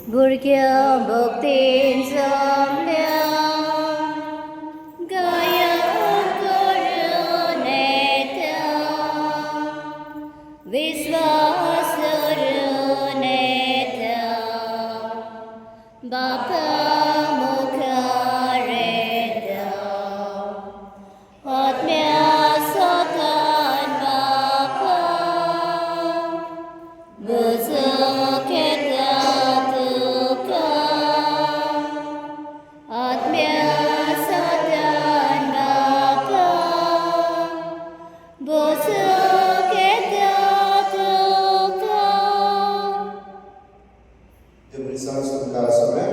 भुरग्यां भक्तीन जमल्या गाया करून येता विश्वास धरून येता बापा मुखार येता आत्म्या सोतान बापा बसक येता तुका आत्म्या सोतान बापा बसक येता तुका Diberi salam sore.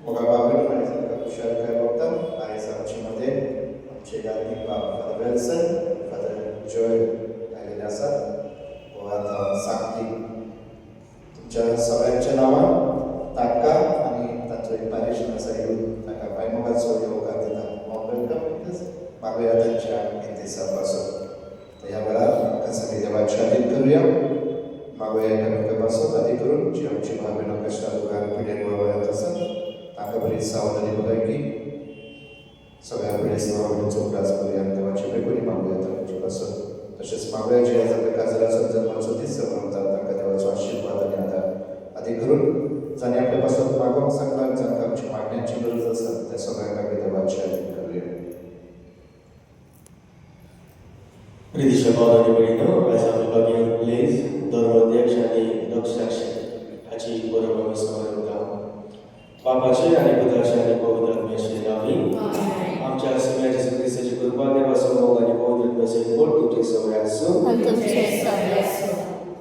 Moga Bapak Ibu kita kusyarkan waktu hari Sabtu आमचे गार्गिक फादर विल्सन फादर जॉय आलेले असतात व आता सांगतील तुमच्या सगळ्यांच्या नावान ताका आणि तांचो एक पारिशन आसा येवन ताका पायमोगाचो योगदान दिता वेलकम मागूया तांच्या इंतिसापासून तर ह्या वेळार आमकां सगळी देवाची आदीत करूया मागूया एकामेकापासून आदी करून जी आमची भावना कशा दुकान पिढ्यान वळवळ्यात आसात ताका बरी सावधानी भलायकी सगळ्या वेळेस नावांचो प्रास करूया देवाचे बेकोनी मागूया तांचे पासून तशेंच मागूया जे आज आपल्या काजराचो जन्माचो दीस मनयतात तांकां देवाचो आशिर्वाद आनी आदार आदी करून जाणी आपल्या पासून मागोवंक सांगलां जांकां आमची मागण्यांची गरज आसा त्या सगळ्यांक आमी देवाची आदीत करूया प्रितीच्या भावांनी भयणो आयज आमी बागेन प्लेस धर्माध्यक्ष आनी रक्षाक्ष हाची बरोबर आमी स्मरण करता बापाचे आनी पुताचे आनी पवित्र आत्म्याचे नांवी आमच्या सगळ्या जेजू ख्रिस्ताची कृपा देवाचो मोग आनी पवित्र आत्म्याचे गोड तुमचे सगळे आसूं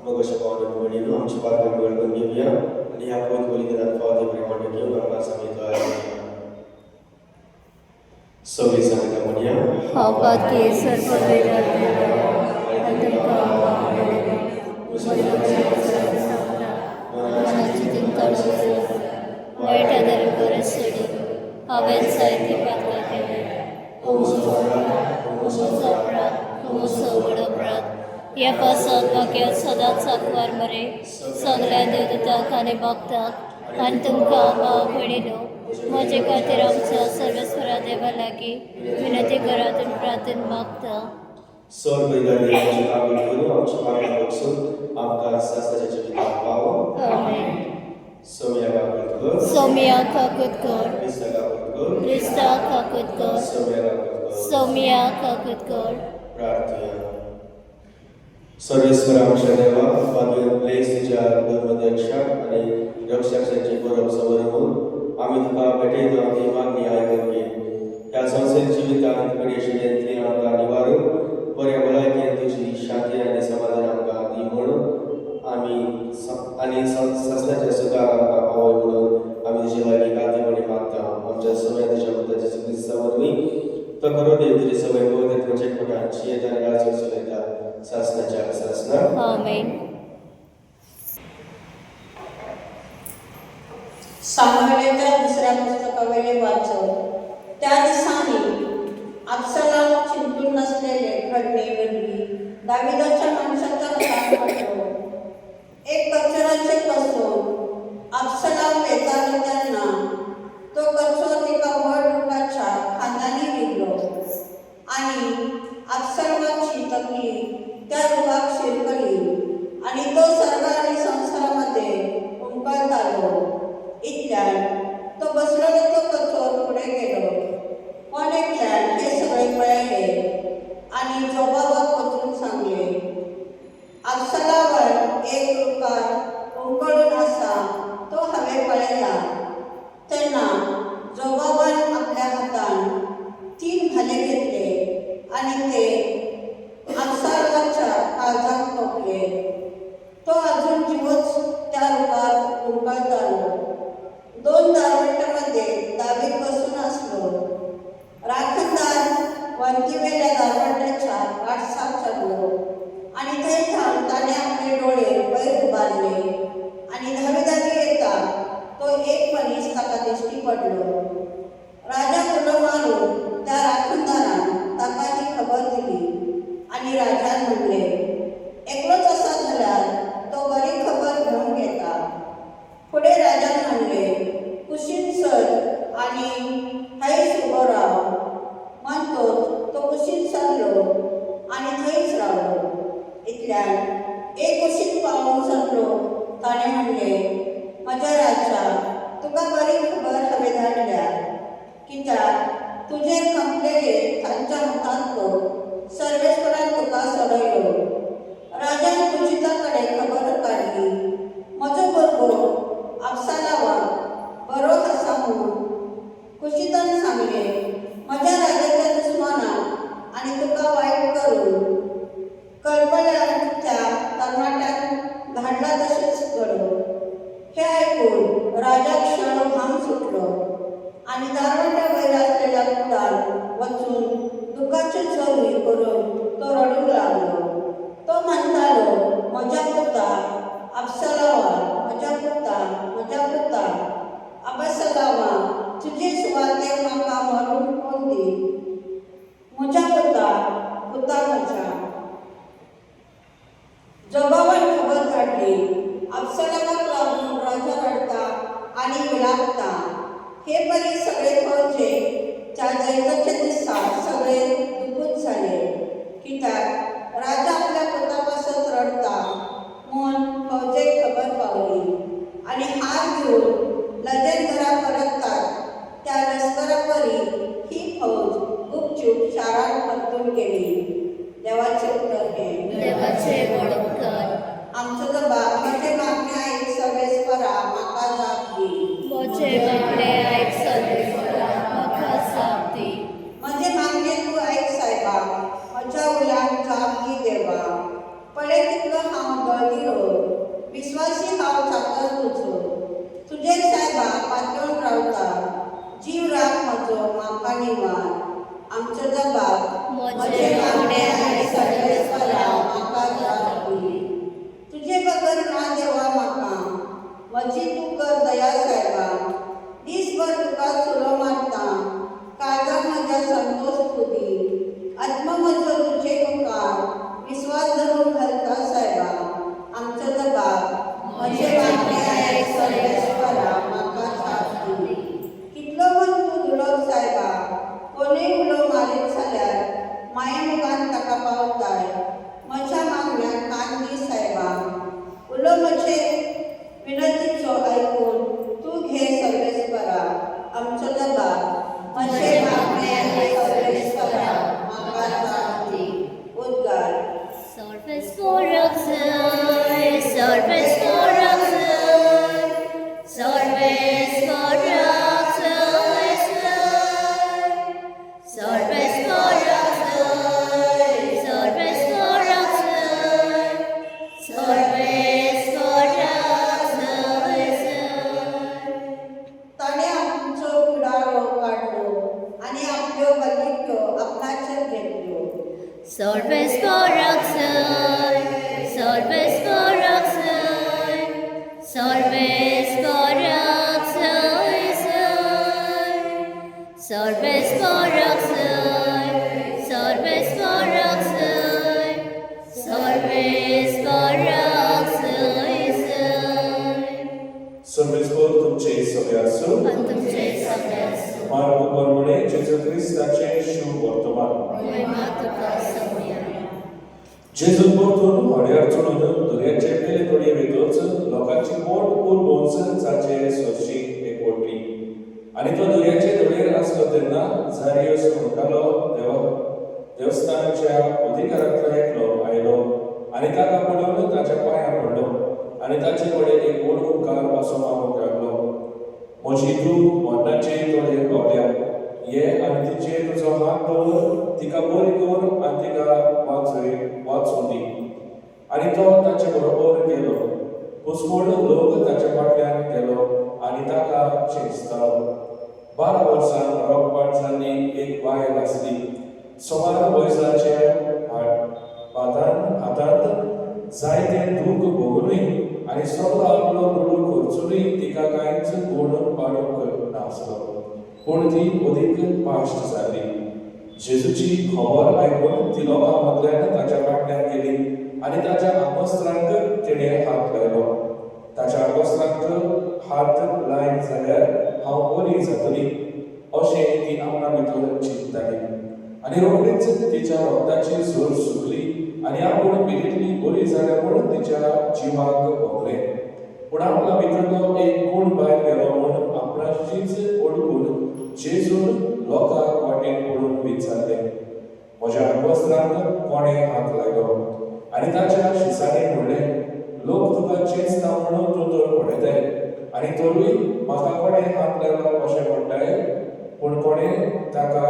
मग अशा भावांनी भयणीनो आमची पालकां वळखून घेवया आनी ह्या पवित्र बलिदानात फावती प्रेमाण घेवन आमकां सांगितलं सगळी सांगितलं म्हणया हांव पातकी सर्पवेदांत मनाची चिंता वायट आदार बरेच सोडी हांवें जायती पातकां केली अपराध ह्या पासत म्हाका सदांच सांकवार मरे सगळ्या देवदूतांक आनी भक्तांक आनी तुमकां भाव भयणीनो म्हजे खातीर आमच्या सर्वेस्वरा देवा लागीं विनंती करातून प्रार्थना मागता सर बैगारी आमची काबील करून आमची पालकां बक्षून आमकां शास्त्राच्या जिवितांत पावो आमेन सोम्या काकूत कर सौम्या काकूत कर क्रिस्ता काकूत कर क्रिस्ता काकूत कर सोम्या काकूत कर सौम्या काकूत कर प्रार्थना सर्वेश्वर आमच्या देवा बागेन प्लेस तुझ्या धर्माध्यक्षाक आनी रक्षकाची गौरव समोरून आमी तुका भेटयता ती मागणी आयकून घे ह्या संवसारीक जिवितांत कडेशिण्यांतली आमकां निवारून बऱ्या भलायकेन तुजी शांती आनी समाधान आमकां दी म्हणून आमी आनी सस्त्याच्या सुखाक आमकां पावय म्हणून आमी तुजे लागीं गातीपणी मागता आमच्या सगळ्या तुज्या पुताच्या क्रिस्ता वरवीं तो करो देव तुजे सगळे पवित्र तुमचे पोटांची येता आनी राजो चलयता सासनाच्या सासना आमेन सामुएलाच्या दुसऱ्या पुस्तकावेले वाचन त्या दिसांनी अबशालोम चिंतून नसलेले घडणेवरवी दाविदाच्या माणसाचा कान पडलो एक कचराचे कसो अबशालोम वेतालो तेन्ना तो कचो एका व्हड रुखाच्या खांदांनी विरलो आनी अबशालोमाची तकली त्या रुखाक शिरकली आनी तो सर्व आनी संवसारामध्ये उमकळतालो इतल्यान तो बसलेलो तो कचो फुडें गेलो कोण एकल्यान हे सगळे पळयले आनी जोबाबाक वचून सांगले अबशालोमावर एक रुखार उमकळून आसा तो हांवें पळयला तेन्ना जोबाबान आपल्या हातान 3 भाले घेतले आनी ते अबशालोमाच्या काळजाक तोपले तो अजून जिवच त्या रुखार उमकळतालो 2 दारवट्यामध्ये दावीद बसून आसलो राखणदार वंतीवेल्या दारवट्याच्या वाटसाक चल्लो आनी थंय थांब ताणें आपले डोळे वयर उबारले ताणें म्हणलें, म्हज्या राजा, तुका बरी खबर हांवें धाडल्या, कित्याक तुजेर कंप्लेले तांच्या मतांतलो सर्वेस्परान तुका सोडयलो. राजान कुशिता कडेन खबर काडली. म्हजो भुरगो अबशालोमाक बरो आसा म्हूण कुशितान सांगलें. म्हज्या राजाच्या दुस्मानाक आनी तुका वायट करून कळपल्यान त्या तरणाट्याक धाडला तशेंच घडो. हें आयकून राजाक क्षण घाम सुटलो आनी दारवंट्या वयर आसलेल्या कुडार वचून दुखाच्यो चोरी करून तो रडूंक लागलो. तो म्हणटालो, म्हज्या पुता अबशालोमा, म्हज्या पुता अबशालोमा, तुजे सुवातेक म्हाका मरून कोण दी. म्हज्या पुता म्हज्या. जोबाबान खबर धाडली. अबशालोमाक लागून राजा रडता आनी विलापता. हे परी सगळे फौजे त्या जैताच्या दिसा सगळे दुखूच जाले, कित्याक राजा आपल्या पुता पासत रडता म्हूण फौजेक खबर पावली. आनी हार घेवन लजेन घरा परततात त्या लस्करा परी ही फौज गुपचूप शारांत परतून गेली. देवाचे उतर हें. देवाचे बळकार. आमचो जो बाप, म्हजे मागणे आयक सर्वेस्परा, म्हाका जाप दी. म्हजे मागणे आयक सर्वेस्परा, म्हाका जाप दी. म्हजे मागणे तूं आयक सायबा, म्हज्या उल्यांक जाप दी देवा. पळय कितलो हांव दळदिरो, विस्वासी हांव चाकर तुजो. तुजेर सायबा पातळून रावता. जीव राख म्हजो म्हाका निवार. आमचो जो बाप, म्हजे मागणे आयक सर्वेस्परा, म्हाका जाप दी. तुजे बगर ना देवा म्हाका, म्हजी तूं कर दया सायबा. दीसभर तुका चुरो मारता, काळजाक म्हज्या संतोष तूं दी. आत्मा म्हजो तुजे मुखार विस्वास धरून घालता सायबा. आमचो जो बाप, म्हजे मागणे आयक सर्वेस्परा, म्हाका जाप दी. कितलो म्हण तूं दुडोप सायबा, कोणूय उलो मारीत जाल्यार माये मुखान ताका पावताय. म्हज्या मागण्याक कान दी सायबा. उलो म्हजे विनंतीचो आयकून तूं घे सर्वेस्परा. आमचो जो बाप, म्हजे मागणे आयक सर्वेस्परा, म्हाका जाप दी. उद्गार. सर्वेस्पराक जाय, सर्वेस्पराक जाय, सर्वेस्पराक जाय, सर्वेस्पराक जाय, सर्वेस्पराक जाय, सर्वेस्पराक जाय. ताणें आमचो कुडारो काडलो आनी आपल्यो बलिट्यो आपणाचेर घेतल्यो. सर्वेस्पराक जाय, सर्वेस्पराक जाय, सर्वेस्पराक जाय, सर्वेस्पराक जाय, सर्वेस्पराक जाय, सर्वेस्पराक जाय. सर्वेस्पर तुमचे सगळे आसूं. आनी तुमचे सगळे आसूं. मार्ग परमणे जेजू क्रिस्ताचे शुभ वर्तमान. महिमा तुका सगळ्या. जेजून परतून व्हड्यार चडून दर्याचे पेले तोडये वेतोच लोकांची मोठ उरबोंच जाचे सोरशी एकवटली. आनी तो दर्याचे तोडयेर आसलो तेन्ना झारियस म्हणटालो देवस्थानाच्या अधिकारांतलो एकलो आयलो आनी ताका पळोवन ताच्या पांयां पडलो आनी ताचे कडेन एक व्हड उपकार असो मागूंक लागलो. म्हजी तूं मरणाचे तोडयेर पावल्या. ये आनी तिचेर तुजो हात दवर, तिका बरी कर आनी तिका वाचून दी. आनी तो ताचे बरोबर गेलो. पुस्कोळ लोक ताच्या फाटल्यान गेलो आनी ताका शेंचतालो. 12 वर्सां रोगपाट जाल्ली एक बायल आसली. सोमार वयसाचे हातांत जायते दूख भोगूनय आनी सगळो आपलो दुडू खर्चूनय तिका कांयच गूण पाडूंक नासलो. पूण ती अदीक पाश्ट जाली. जेजूची खबर आयकून ती लोकां मदल्यान ताच्या फाटल्यान गेली आनी ताच्या आंगवस्त्रांक तिणें हात लायलो. ताच्या आंगवस्त्रांक हात लायत जाल्यार हांव बरी जातली अशें ती आपणा भितर चिंतताली. आनी रोखडीच तिच्या रगताची झर सुकली आनी आपूण भितरली बरी जाल्या म्हूण तिच्या जिवाक भोगलें. कोणें हात लायलो आनी ताच्या शिसांनी म्हणलें, लोक तुका चेंचता म्हणून तूं तर पळयताय आनी तरूय म्हाका कोणें हात लायलो अशें म्हणटाय. पूण कोणें ताका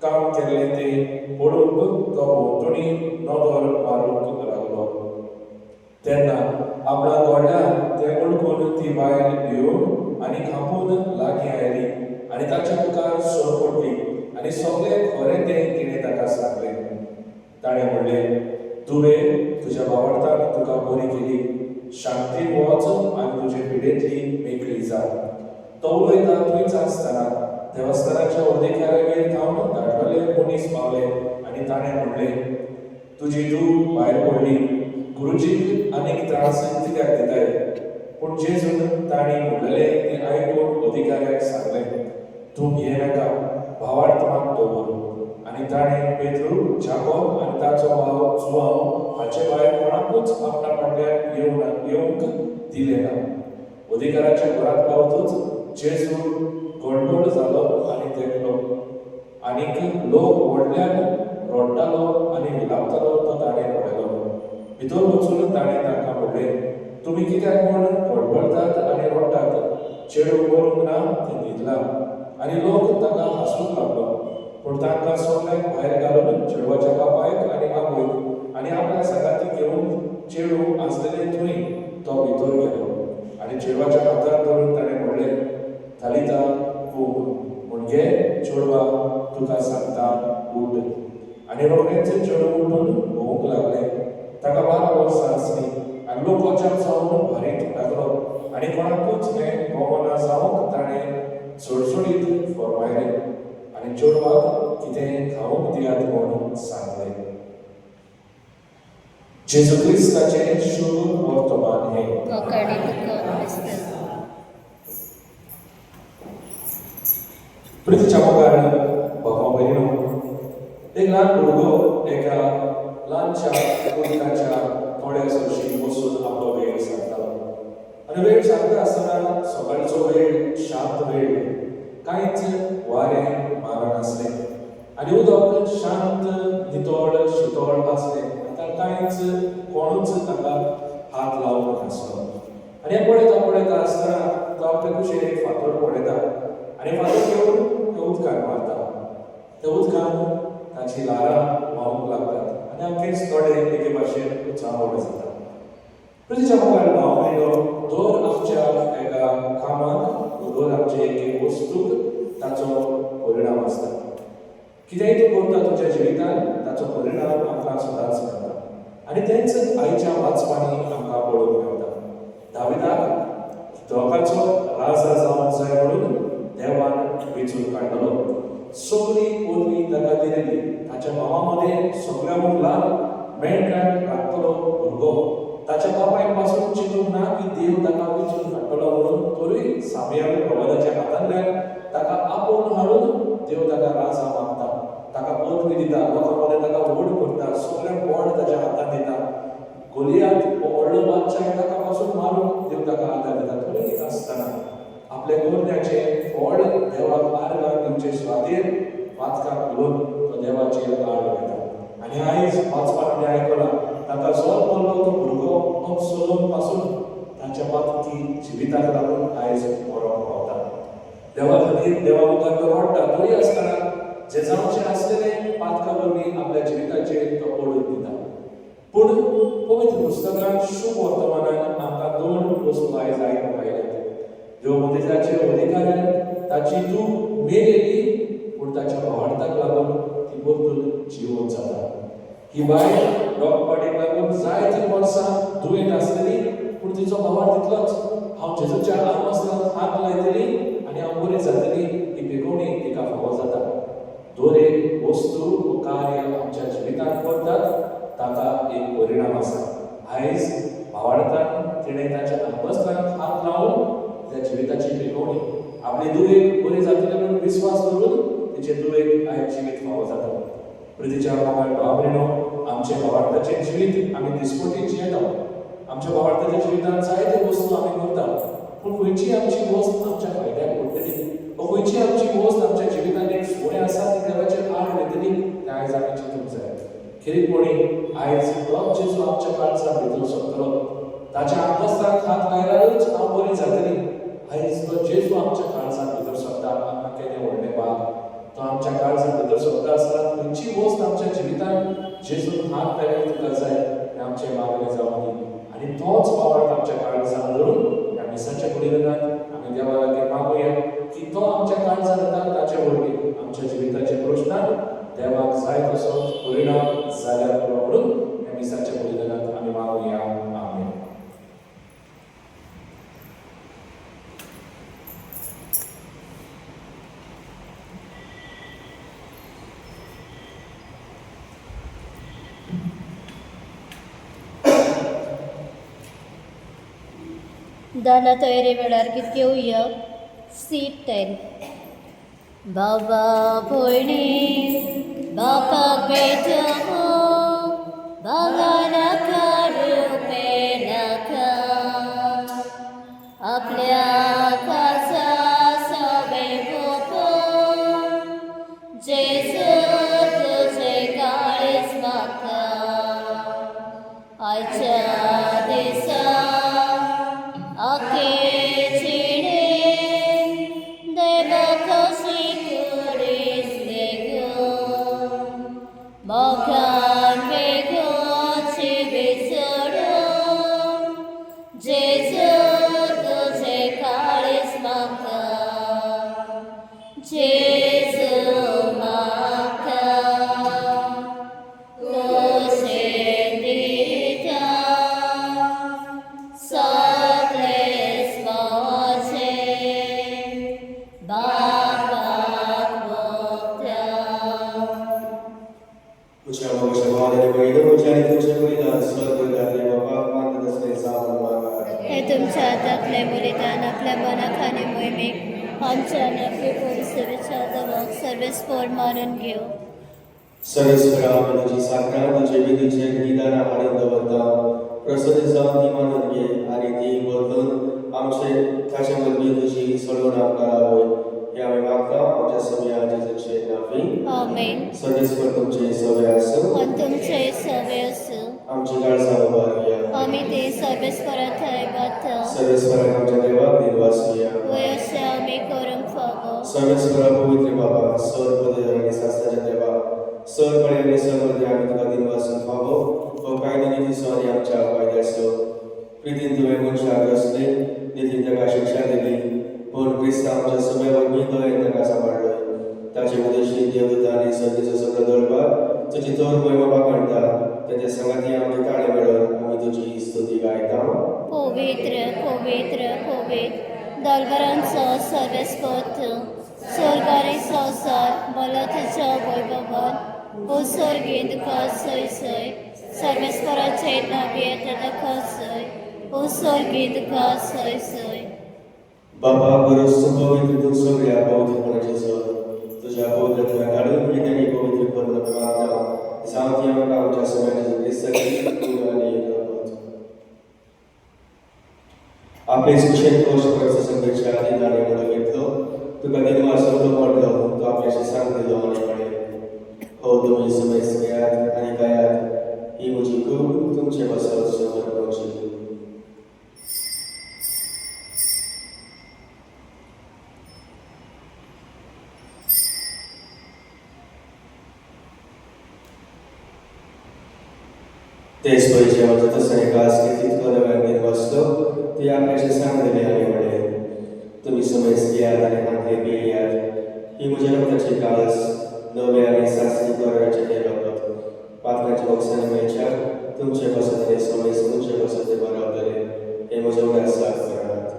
काम केल्लें तें पळोवंक तो भोंवतणी नदर मारूंक लागलो. तेन्ना आपणा गोंड्यान तें उडकून ती बायल घेवन आनी खांपून लागीं आयली आनी ताच्या मुखार सर पडली आनी सगळें खरें तें तिणें ताका सांगलें. ताणें म्हणलें, तुवें तुज्या वावरतान तुका बरी केली, शांतीन वच आनी तुजे पिडेंतली मेकळी जा. तो उलयता थंयच आसतना देवस्थानाच्या अधिकाऱ्यागेर थांबून धाडलेले मनीस पावले आनी ताणें म्हणलें, तुजी धूव भायर पडली, गुरुजीक आनीक त्रास कित्याक दिताय? पूण जेजून ताणी म्हणलेलें तें आयकून अधिकाऱ्याक सांगलें, तूं भिये नाका, भावार्थांत दवर. आनी ताणें पेद्रू, जाकोब आनी ताचो भाव जुआंव हाचे भायर कोणाकूच आपणा फाटल्यान येवंक दिलें ना. अधिकाराच्या घरांत पावतूच जेजू गडबड जालो आनी तेंकलो आनीक लोक व्हडल्यान रडटालो आनी विलापतालो तो ताणें पळयलो. भितर वचून ताणें तांकां म्हणलें, तुमी कित्याक म्हूण गडबडटात आनी रडटात? चेडूं मरूंक ना तें न्हिदलां. आनी लोक ताका हांसूंक लागलो. पूण तांकां सगळ्यांक भायर घालून चेडवाच्या बापायक आनी आवयक आनी आपल्या सांगाती घेवन चेडूं आसलेलें थंय तो भितर गेलो. आनी चेडवाच्या हातार धरून ताणें म्हणलें, तालिता कूम, म्हणजे चेडवा तुका सांगता उठ. आनी रोखडेंच चेडूं उठून भोंवूंक लागलें. ताका 12 वर्सां आसलीं आनी लोक अजाप जावन भारीत लागलो आनी कोणाकूच हें भोवना जावंक ताणें सडसडीत फरमायलें आनी चेडवाक कितें खावंक दियात म्हणून सांगलें. जेजू क्रिस्ताचें शुभ वर्तमान हें. वखाणी तुका क्रिस्त. प्रितीच्या मोगार भावा भयणीनो, एक ल्हान भुरगो एका ल्हानशा उदकाच्या थोड्या सरशी बसून आपलो वेळ सारतालो. आनी वेळ सारता आसतना सकाळचो वेळ शांत वेळ, कांयच वारें मारनासलें आनी उदक शांत नितळ शितळ आसलें. कांयच कोणूच ताका हात लावंक नासलो. आनी हें पळयता आसतना तो आपले कुशीन एक फातर पळयता आनी फातर घेवन त्या उदकांत मारता. त्या उदकांत ताची लारां व्हांवूंक लागतात आनी आमचेच थोडे एके भाशेन चावड जाता. प्रितीच्या मोगार भाव भयणीनो, दर आमच्या एका कामाक, दर आमचे एके वस्तूक ताचो परिणाम आसता. कितेंय तूं करता तुज्या जिवितांत ताचो परिणाम आमकां सदांच मेळटा. आनी तेंच आयच्या वाचपांनी आमकां पळोवंक मेळटा. दाविदाक दोगाचो राजा जावंक जाय म्हणून देवान वेंचून काडलो. सगळी पदवी ताका दिलेली. ताच्या भावा मदें सगळ्यांत ल्हान मेळटान राखतलो भुरगो. ताच्या बापायक पासून चिंतूंक ना की देव ताका वेंचून काडटलो म्हणून. तरी सामयाल प्रवादाच्या हातांतल्यान ताका आपोवन हाडून देव ताका राजा मागता, ताका पदवी दिता, लोकां मदें ताका व्हड करता, सगळ्यांक व्हड ताच्या हातांत दिता. गोलियात व्हडलो बादशाह ताका पासून मारून देव ताका आदार दिता. तरी आसतना आपल्या गोरण्याचे व्हड देवाक आर्गां दिवचे सुवातेर पातकाक घालून तो देवाचेर आड घेता. आनी आयज वाचपान आमी आयकलां, ताका जल्म जाल्लो तो भुरगो अबसलोम पासून ताच्या पातकी जिविताक लागून आयज मरोंक पावता. देवा खातीर देवा मुखार तो रडटा. तरी आसतना जे जावचें आसलेलें पातका वरवीं आपल्या जिविताचेर तो पडून दिता. पूण पवित्र पुस्तकांत शुभ वर्तमानांत आमकां 2 वस्तू आयज आयकूंक आयल्यात. देव मंदिराचे अधिकाऱ्यान ताची धूव मेलेली, पूण ताच्या भावार्थाक लागून ती परतून जिवंत जाता. ही बायल डॉकपाडीक लागून जायतीं वर्सां दुयेंत आसलेली, पूण तिचो भावार्थ तितलोच, हांव जेजूच्या आत्मस्थानांत हात लायतली आनी हांव बरी जातली ही बेगोवणी तिका फावो जाता. दर एक वस्तू कार्य आमच्या जिवितांत करतात ताका एक परिणाम आसा. आयज भावार्थान तिणें ताच्या आत्मस्थानांत हात लावन त्या जिविताची बेगोवणी, आपली दुयेक बरी जातली म्हणून विस्वास दवरून तिचे दुयेक आयज जिवीत फावो जाता. प्रितीच्या मोगार भाव भयणीनो, आमचे भावार्थाचें जिवीत आमी दिसपटीत जियेता. आमच्या भावार्थाच्या जिवितांत जायते वस्तू आमी करता, पूण खंयची आमची वस्त आमच्या फायद्याक पडटली, खंयची आमची वस्त आमच्या जिवितांत एक फुडें आसा ती देवाचेर आड वयतली तें आयज आमी चिंतूंक जाय. खरीपणी आयज तोच जेजू आमच्या काळजांत भितर सोदतलो. ताच्या आंतरस्ताक हात लायल्यारूच हांव बरी जातली. आयज तो जेजू आमच्या काळजांत भितर सोदता. आमकां केलें व्हडलें पाप तो आमच्या काळजांत भितर सोदता आसतना खंयची वस्त आमच्या जिवितांत जेजून हात लायल्यार तुका जाय हें आमचें मागणें जावं दी. आनी तोच पावट आमच्या काळजांत धरून ह्या मिसाच्या कुडींत आमी देवा लागीं मागुया की तो आमच्या काळजांत येता ताचे वरवीं आमच्या जिविताचे प्रश्नांत देवाक जाय तसो परिणाम जाल्यार पुरो म्हणून ह्या मिसाच्या कुडींत आमी मागुया. आमेन. दाना तयारी वेळार कितें घेवया? सीट 10. बाबा भयणी बापाक भेटो बागानाका रुपे नाका आपल्या कासा सवे भोपो जेजू तुझे काळीज म्हाका आयच्या दिसा आखे चिडे देवा कशी कुडीस लेगो मोगान वेगोची बिचडो जेजू तुझे काळीज म्हाका जेजू म्हाका कुशें दिता सगळें स्वाचे बापाक भोगता. तुझ्या भविष्यवाणी वैद उच्चारी तुझ्या कुडींत स्वर्ग घातले बापाक मानत असले सावन मागा. हे तुमच्या हातांतले बलिदान आपल्या मनाक आनी मोहिमेक आमच्या नखे परिसेवेच्या देवाक सर्वेस्पर मारून घेव. सर्वेस्परा आमी तुजी साखरा तुजे विधीचे निदाना हाडून दवरता. प्रसन्न जावन ती मानून घे आनी ती बदलून आमचे ताचे वरवीं तुजी सोडून आमकां रावय हे आमी मागता आमच्या सगळ्या जेजूचे नांवी. आमेन. सर्वेस्पर तुमचे सवे आसूं आनी तुमचे सवे असो आमची काळजां उबारया. आमी ते सर्वेस्परांत थंय गाता सर्वेस्पराक आमच्या देवाक निर्वासुया. वय अशें आमी करूंक फावो. सर्वेस्परा पवित्र बाबा सर पदर आनी सासऱ्याच्या देवा सर बळे आनी सर्वदे आमी तुका दिनवासून फावो हो कायद्यानी दिसो आनी आमच्या फायद्याचो. प्रितीन तुवें मनशाक रचले नितीन ताका शिक्षा दिली पूण क्रिस्त आमच्या सगळ्या वरवीं दोळेन ताका सांबाळलोय. ताचे उदेशी देवदूत आनी सर्तीचो सगळो दरबार तुजी चोर महिमा म्हणटा. ताचे संगाती आमचे ताळे मेळोन आमी तुजी स्तुती गायता. पवित्र पवित्र पवित्र दरबारांचो सर्वेस्पर स्वर्गारी संवसार बलो तुज्या वैभवान उत्सर्गीत खंय सय सर्वेस्पराचे नांव येता खंय उत्सर्गीत खंय सय. बाबा बरोस पवित्र तूं सगळ्या पवित्रपणाचे सर तुझ्या पवित्रत्वाक काडून मी तेणी पवित्रपण मागता जावं ती आमकां आमच्या सगळ्यांची क्रिस्ताची आनी आपले सुशेत वर्ष वर्ष संघर्षा आनी दाणे म्हणून घेतलो तुका दिनवास तो पडलो तो आपल्याशी सांग दिलो आनी म्हणे हो तुम्ही समय सगळ्यात आनी कायात ही म्हजी खूब तुमचे बसत समर्पणची. तेच पयलीं हांव तसो एका आस्तितींतलो नव्यान निर्वासलो ती आपल्याशी सांग दिली आनी म्हणे तुमी समज घेयात आनी हातले पियेयात ही म्हज्या रक्ताची काळस नवे आनी सासरी कराराचे हे रगत पात्रांच्या बॉक्सांनी मेळच्याक तुमचे बसत आनी समज तुमचे बसत ते बरावतले हे म्हज्या उगडार साथ करात.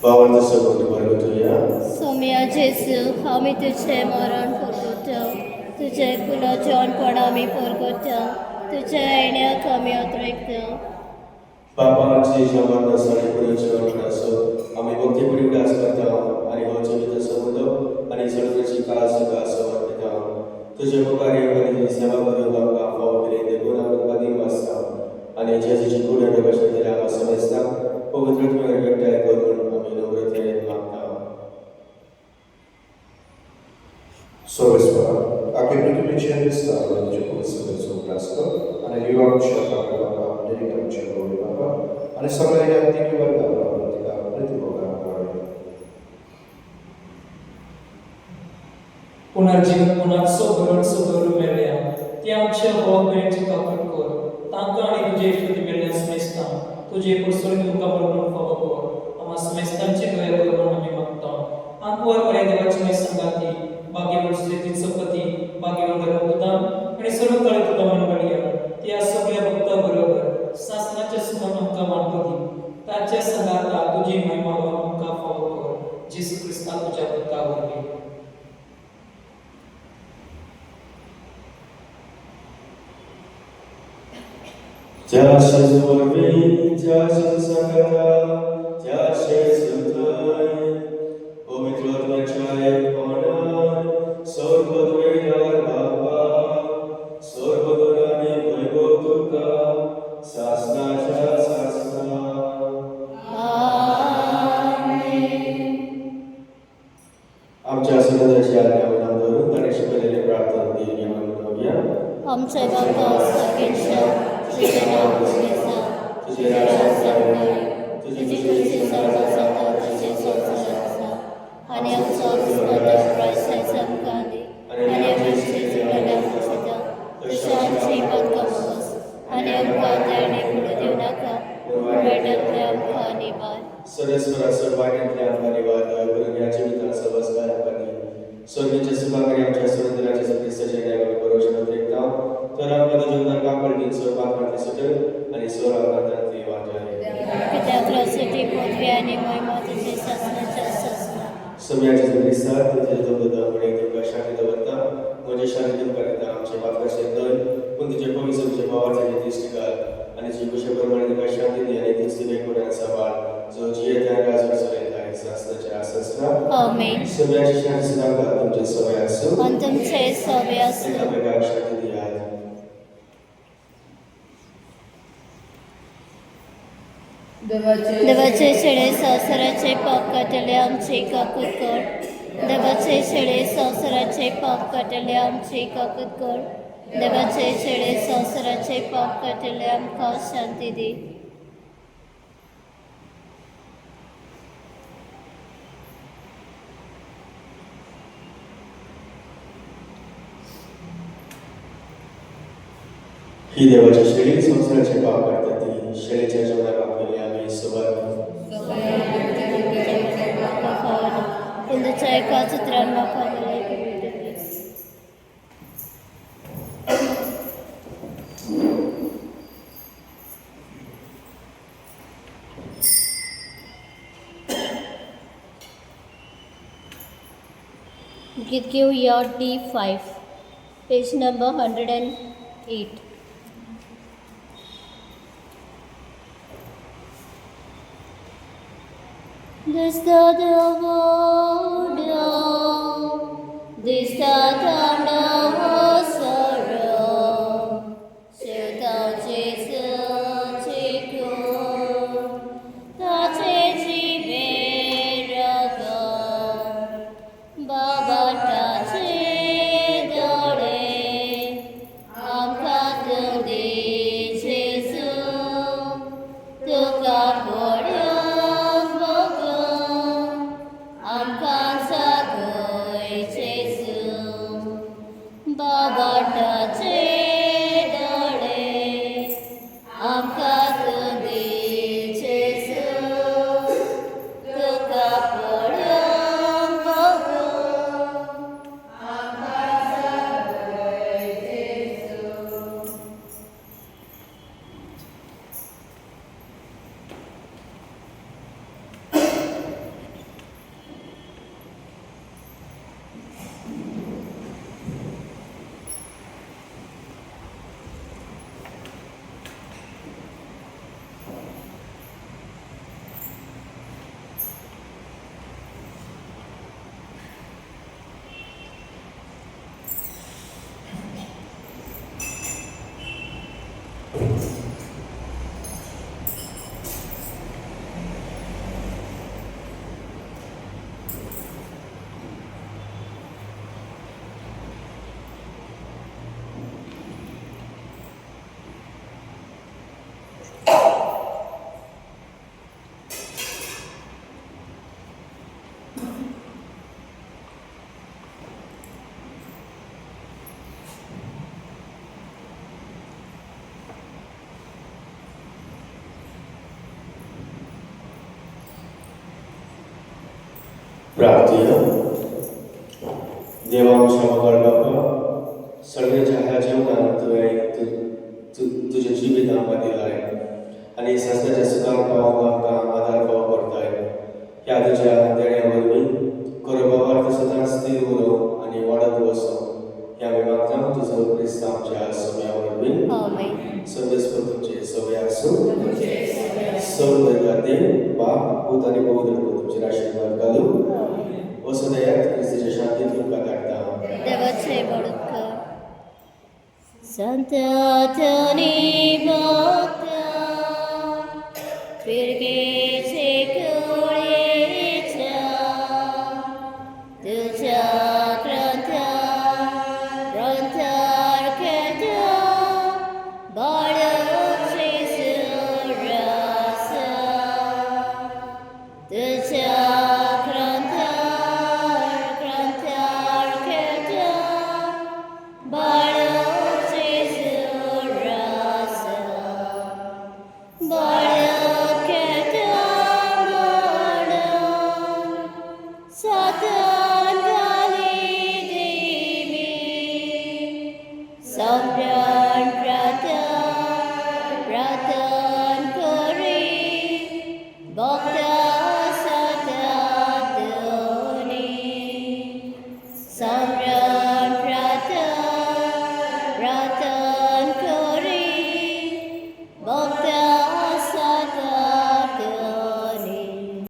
बावळ सगळं बरोबर तुया सोम्या जेजू आमी तुझें मरण परगटा तुझे पुनर्जन्मपण आमी परगटा तुज्या येण्याक आमी अत्रेकता. बापाची जमात नसाडी पुनर्जन्म असो आमी भक्तीपुरी उडास करता आनी हो जिवीत संबंध आनी सगळ्याची काळ सुद्धा समर्पिता तुझे मुखारी सेवा करून आमकां फावो केली देखून आमी मदीं आसता आनी जेजूची कुडे कशें तरी आमकां समजता पवित्र तुवें एकठांय करून आमी नम्रतेन मागता. Sobrespada, aquele que me tinha estado de comissão de seu braço, a nível de chapa para a direita de chapa de papa, a nessa maneira tem que guardar a prática Pratibha para पुनर्जीवन पुन्हा सोबरून मेळ्ळ्या ती आमच्या भोवमेळची कपट कर तांकां आनी तुजे इश्टी मेळ्ळ्या स्मेस्तां तुजे पुरसोय तुमकां बरोबर फावो कर आम्हा स्मेस्तांची दया कर म्हणून आमी मागता. आंकवर बरे देवाची मे संगाती भाग्यवान सुजेतीचो पती भाग्यवान धर्मपुतान आनी सर्व काळी तुका मंडळी त्या सगळ्या भक्तां बरोबर सासणाच्या सुखान आमकां वांटो दी. ताच्या संगाता तुजी महिमा आमकां फावो कर जेसू क्रिस्ता तुज्या पुता वरवीं. Jasze złowień, jasze zakata, jasze zutaj, powitrotne ponan, sorgodwejnar baba, sorgodorani wojwoduka, sasnacia sasna. आमच्या सुंदरशी आज्ञा धरून गणेश केलेले प्रार्थना देवी म्हणूया. आमचे बाबा सगळ्यांच्या तुझे नाव पूजित जा, तुझे राज्य येवो, तुझी कृती स्वर्गात जाता तशें संवसारांत जा. आनी आमचो दिसपट्टो प्रायसाचो आमकां दी आनी आमची चुकलेल्या मुखार तशें आमची बदका मागस आनी आमकां तेणे पडूं दिवं नाका पूण मेळटातले आमकां निबार. सरेस्वरा सर्वांतल्या आमकां निवार करून ह्या जिवितांत समजकार आमकां दी. स्वर्गीचे सुखाकरी आमच्या सुरेंद्राचे क्रिस्ताचे न्याय बरोबर देखता तर आमकां तुज्या उदकाक पडली स्वर्गांतली सुटल आनी स्वर्गांतली वाजय. कित्याक रसटी पदवी आनी महिमा तुजे शासनाच्या ससना. सगळ्याचे क्रिस्ता तुजे दोगोदा म्हणे तुमकां शांती दवरता म्हजे शांती तुमकां दिता आमचे पापकाचे दय पूण तुजे पवित्र तुजे भावाचे दिश्टी घाल आनी जी कुशे प्रमाणे तुका शांती दी आनी तीच तुजे कोणाक सांबाळ जो जियेता आनी राजवट चलयता शासनाच्या आसना. आमेन. सगळ्याची शांती सदांकाळ तुमचे सवय आसूं आनी तुमचे सवे आसूं. एकामेकाक शांती दियात. देवाचे शेळे संवसाराचे पाप काटले आमचे काकूत कर. देवाचे शेळे संवसाराचे पाप काटले आमचे काकूत कर. देवाचे शेळे संवसाराचे पाप काटले आमकां शांती दी. ही देवाची शेळी संवसाराचे पाप काडटा ती शेळीच्या जेवणाक आपले आमी सुवात. पूण तुज्या एका चित्रान म्हाका भलायकी मेळटली. गीत घेवया D5 पेज नंबर 108. दिसता देवोड्या दिसता थंड सरो शेवताचे चिकून ताचे जिवे रगत बाबाटाचे दोळे आमकां तूं दी जेजू तुका पळोवंक बगून आमकां जागोय जेजू बाबाटाचे दोळे आमकां तूं दी जेजू तुका पळोवंक बगून आमकां जागोय जेजू. प्रार्थना. देवा आमच्या मगर बापा, सगळ्याच्या ह्या जेवणात तुझे जिवीत आमकां दिलाय आनी संस्थेच्या सुखाक पावोवंक आमकां आदार फावो करताय. ह्या तुज्या देण्या वरवीं गौरवार्थ सदांच स्थिर उरो आनी वाडत वचो. ह्या आमी मागता तुजो क्रिस्त आमच्या सगळ्या वरवीं आमेन. सर्वेस्पर तुमचे सगळे आसूं. सर्व देव बाप पूत आनी पवित्र तुमचे आशीर्वाद घालूं. वसुदेवात क्रिस्ताच्या शांतीत तुमकां धाडटा. देवाचे बडकर संतांनी भक्त फिरकेचे कोळेच्या तुझ्या ग्रंथार खेळत्या बाळाचे सुरास तुझ्या ग्रंथार खेळत्या बाळाचे सुरास बाळ खेळत्या म्हणून सातान घाली देवी सम्राट प्रार्थन करी भक्ता सतातनी सम्राट